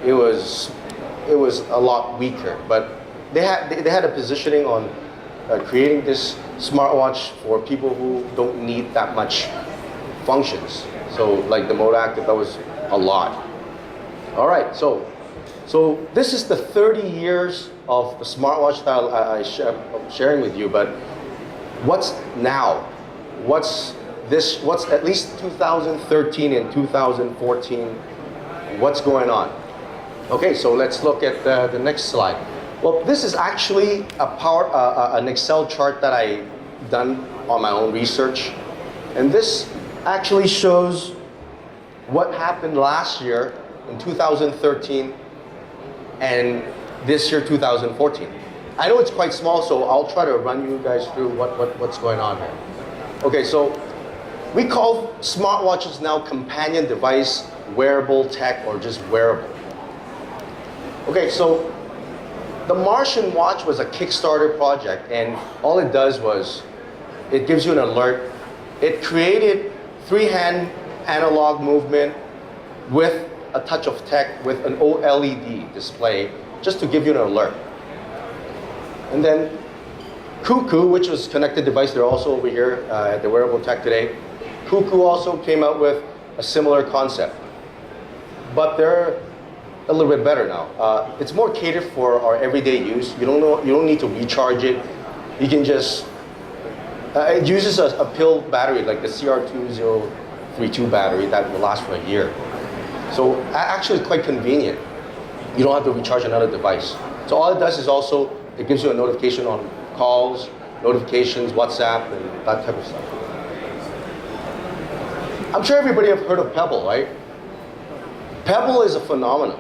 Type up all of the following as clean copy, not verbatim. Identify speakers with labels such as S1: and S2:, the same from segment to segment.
S1: it was a lot weaker. But they had a positioning on creating this smartwatch for people who don't need that much functions. So like the Moto Active, that was a lot. All right, so this is the 30 years of the smartwatch that I'm sharing with you. But what's now? What's at least 2013 and 2014? What's going on? Okay, so let's look at the next slide. Well, this is actually an Excel chart that I done on my own research, and this actually shows what happened last year in 2013 and this year 2014. I know it's quite small, so I'll try to run you guys through what's going on here. Okay, so we call smartwatches now companion device, wearable tech, or just wearable. Okay, so the Martian watch was a Kickstarter project, and all it does was it gives you an alert. It created three-hand analog movement with a touch of tech with an OLED display just to give you an alert. And then Cuckoo, which was connected device, they're also over here at the Wearable Tech today. Cuckoo also came out with a similar concept, but they're a little bit better now. It's more catered for our everyday use. You don't need to recharge it. You can just it uses a pill battery like the CR2032 battery that will last for a year. So actually it's quite convenient. You don't have to recharge another device. So all it does is also it gives you a notification on calls, notifications, WhatsApp, and that type of stuff. I'm sure everybody have heard of Pebble, right? Pebble is a phenomenon.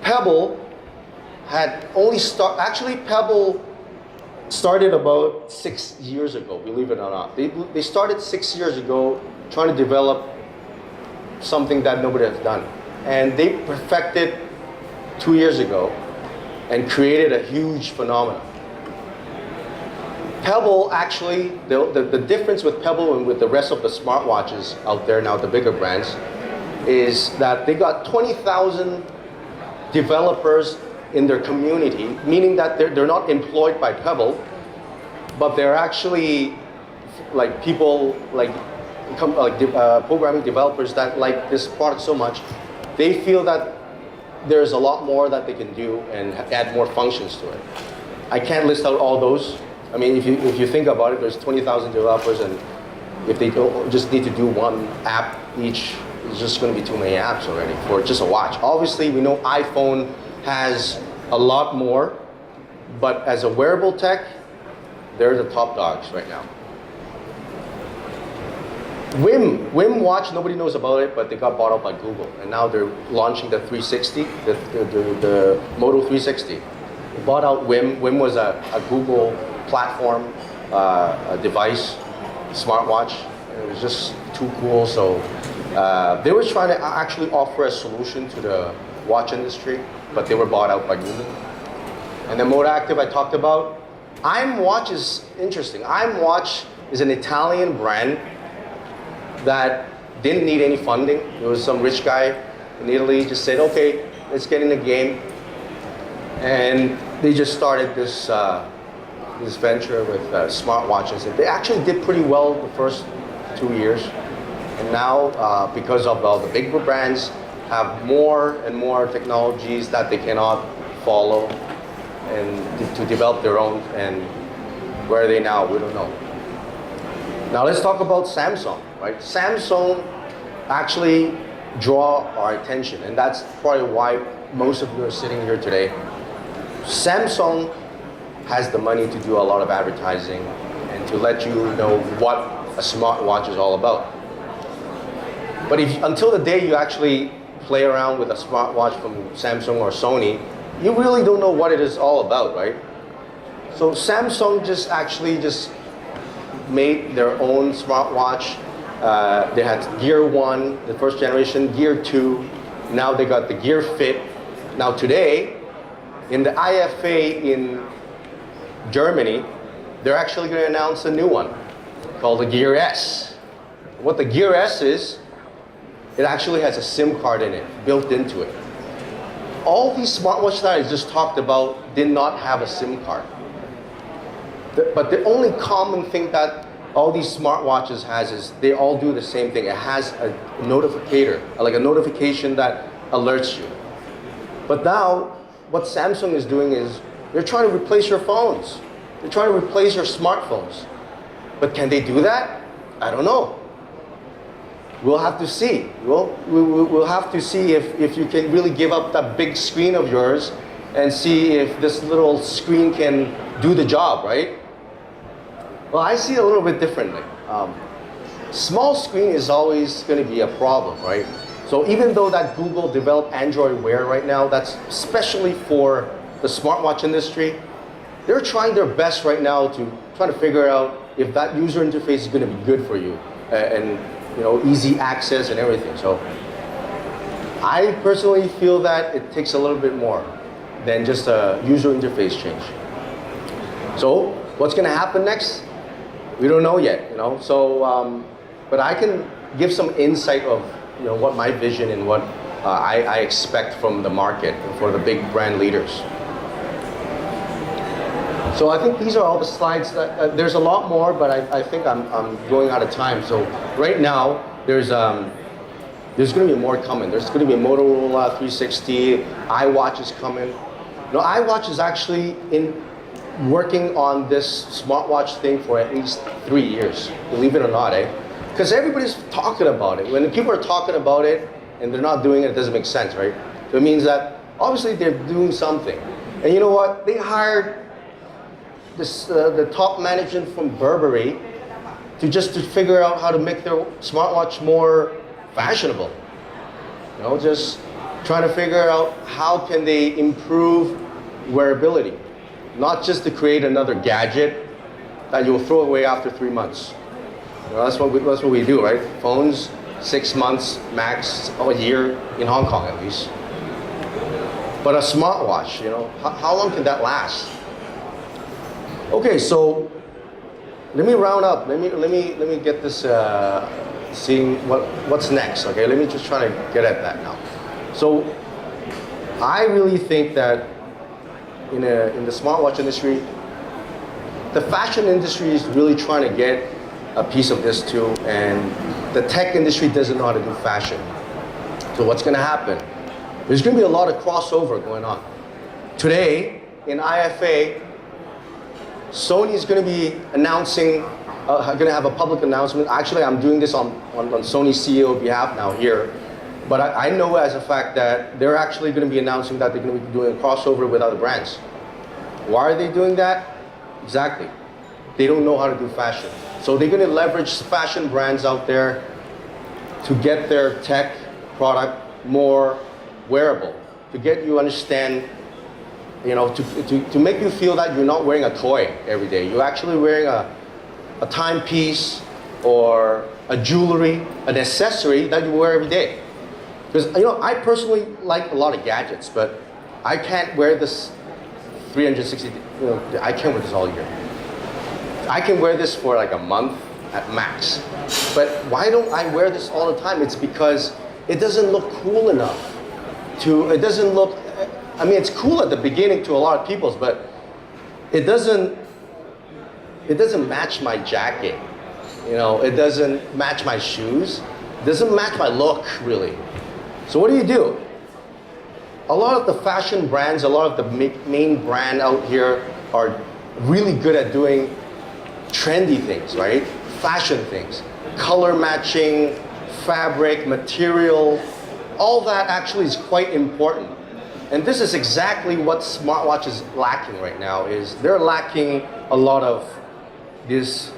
S1: Pebble had only Pebble started about 6 years ago, believe it or not. They started 6 years ago trying to develop something that nobody has done. And they perfected 2 years ago and created a huge phenomenon. Pebble actually, the difference with Pebble and with the rest of the smartwatches out there now, the bigger brands, is that they got 20,000 developers in their community, meaning that they're not employed by Pebble, but they're actually like people programming developers that like this product so much, they feel that there's a lot more that they can do and add more functions to it. I can't list out all those. I mean, if you think about it, there's 20,000 developers, and if they don't just need to do one app each, it's just going to be too many apps already for just a watch. Obviously, we know iPhone has a lot more, but as a wearable tech, they're the top dogs right now. Wim Watch, nobody knows about it, but they got bought out by Google, and now they're launching the 360, the Moto 360. They bought out Wim. Wim was a Google platform a device, smartwatch. It was just too cool, so they were trying to actually offer a solution to the watch industry, but they were bought out by Google. And then Moto Active I talked about. IMWatch is interesting. IMWatch is an Italian brand that didn't need any funding. There was some rich guy in Italy just said, okay, let's get in the game. And they just started this this venture with smartwatches. And they actually did pretty well the first 2 years. And now, because of all the big brands have more and more technologies that they cannot follow and to develop their own, and where are they now? We don't know. Now let's talk about Samsung, right? Samsung actually draw our attention, and that's probably why most of you are sitting here today. Samsung has the money to do a lot of advertising and to let you know what a smartwatch is all about. But until the day you actually play around with a smartwatch from Samsung or Sony, you really don't know what it is all about, right? So Samsung just made their own smartwatch. They had Gear 1, the first generation, Gear 2. Now they got the Gear Fit. Now today, in the IFA in Germany, they're actually going to announce a new one called the Gear S. What the Gear S is, it actually has a SIM card in it, built into it. all these smartwatches that I just talked about did not have a SIM card. But the only common thing that all these smartwatches has is they all do the same thing. It has a notificator, like a notification that alerts you. But now, what Samsung is doing is they're trying to replace your phones. They're trying to replace your smartphones. But can they do that? I don't know. We'll have to see. We'll have to see if you can really give up that big screen of yours and see if this little screen can do the job, right? Well, I see it a little bit differently. Small screen is always going to be a problem, right? So even though that Google developed Android Wear right now, that's especially for the smartwatch industry, they're trying their best right now to try to figure out if that user interface is going to be good for you and easy access and everything. So I personally feel that it takes a little bit more than just a user interface change. So what's going to happen next? We don't know yet, So, but I can give some insight of what my vision and what I expect from the market for the big brand leaders. So I think these are all the slides. There's a lot more, but I think I'm going out of time. So right now there's going to be more coming. There's going to be a Motorola 360. iWatch is coming. iWatch is actually working on this smartwatch thing for at least 3 years, believe it or not, Because everybody's talking about it. When people are talking about it and they're not doing it, it doesn't make sense, right? So it means that obviously they're doing something. And you know what? They hired the top management from Burberry to figure out how to make their smartwatch more fashionable. Just trying to figure out how can they improve wearability. Not just to create another gadget that you'll throw away after 3 months. That's what we do, right? Phones, 6 months max, a year in Hong Kong at least. But a smartwatch, how long can that last? Okay, so let me round up. Let me get this seeing what's next. Okay, let me just try to get at that now. So I really think that in the smartwatch industry, the fashion industry is really trying to get a piece of this too, and the tech industry doesn't know how to do fashion. So what's going to happen? There's going to be a lot of crossover going on. Today, in IFA, Sony is going to be announcing, going to have a public announcement. Actually, I'm doing this on Sony's CEO behalf now here. But I know as a fact that they're actually going to be announcing that they're going to be doing a crossover with other brands. Why are they doing that? Exactly. They don't know how to do fashion. So they're going to leverage fashion brands out there to get their tech product more wearable, to get you understand, to make you feel that you're not wearing a toy every day. You're actually wearing a timepiece or a jewelry, an accessory that you wear every day. Because I personally like a lot of gadgets, but I can't wear this 360. I can't wear this all year. I can wear this for like a month at max. But why don't I wear this all the time? It's because it doesn't look cool enough. It doesn't look. I mean, it's cool at the beginning to a lot of people's, but it doesn't match my jacket. It doesn't match my shoes. It doesn't match my look really. So what do? A lot of the fashion brands, a lot of the main brand out here are really good at doing trendy things, right? Fashion things, color matching, fabric, material, all that actually is quite important. And this is exactly what smartwatch is lacking right now, is they're lacking a lot of this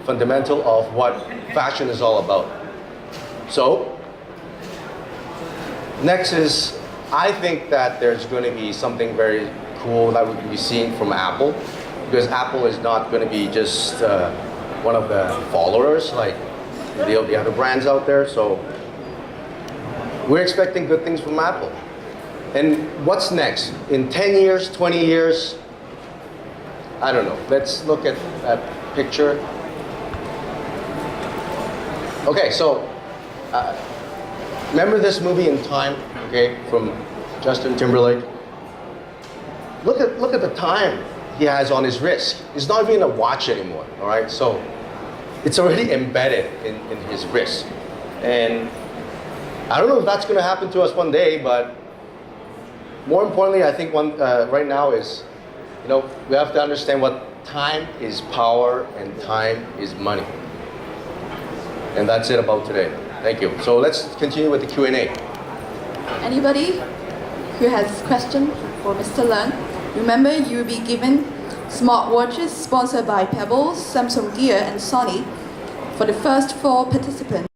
S1: fundamental of what fashion is all about. So, next is, I think that there's going to be something very cool that we can be seeing from Apple, because Apple is not going to be just one of the followers like the other brands out there. So we're expecting good things from Apple. And what's next? In 10 years, 20 years? I don't know. Let's look at that picture. Okay, so remember this movie In Time, okay, from Justin Timberlake. Look at the time he has on his wrist. It's not even a watch anymore. All right, so it's already embedded in his wrist, and I don't know if that's going to happen to us one day, but more importantly, I think right now is, we have to understand what time is power and time is money. And that's it about today. Thank you. So let's continue with the Q&A.
S2: Anybody who has question for Mr. Leung? Remember, you will be given smartwatches sponsored by Pebbles, Samsung Gear, and Sony for the first 4 participants.